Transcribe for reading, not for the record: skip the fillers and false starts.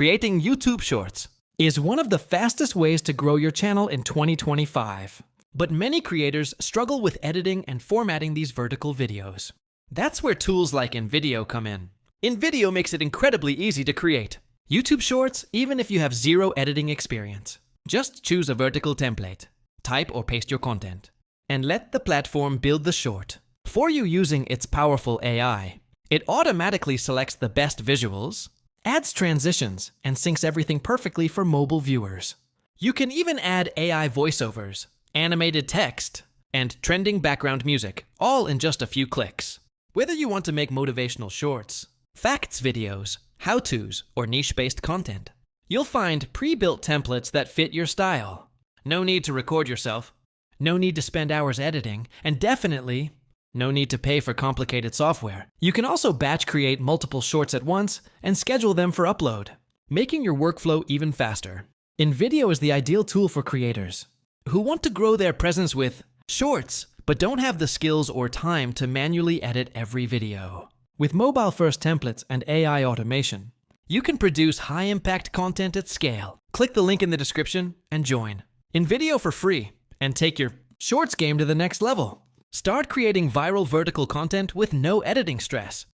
creating YouTube Shorts is one of the fastest ways to grow your channel in 2025. But many creators struggle with editing and formatting these vertical videos. That's where tools like InVideo come in. InVideo makes it incredibly easy to create YouTube Shorts even if you have zero editing experience. Just choose a vertical template, type or paste your content, and let the platform build the short. For you using its powerful AI, it automatically selects the best visuals, adds transitions, and syncs everything perfectly for mobile viewers. You can even add AI voiceovers, animated text, and trending background music, all in just a few clicks. Whether you want to make motivational shorts, facts videos, how-tos, or niche-based content, you'll find pre-built templates that fit your style. No need to record yourself, no need to spend hours editing, and definitely no need to pay for complicated software. You can also batch create multiple shorts at once and schedule them for upload, making your workflow even faster. InVideo is the ideal tool for creators who want to grow their presence with shorts, but don't have the skills or time to manually edit every video. With mobile-first templates and AI automation, you can produce high-impact content at scale. Click the link in the description and join InVideo for free and take your shorts game to the next level. Start creating viral vertical content with no editing stress.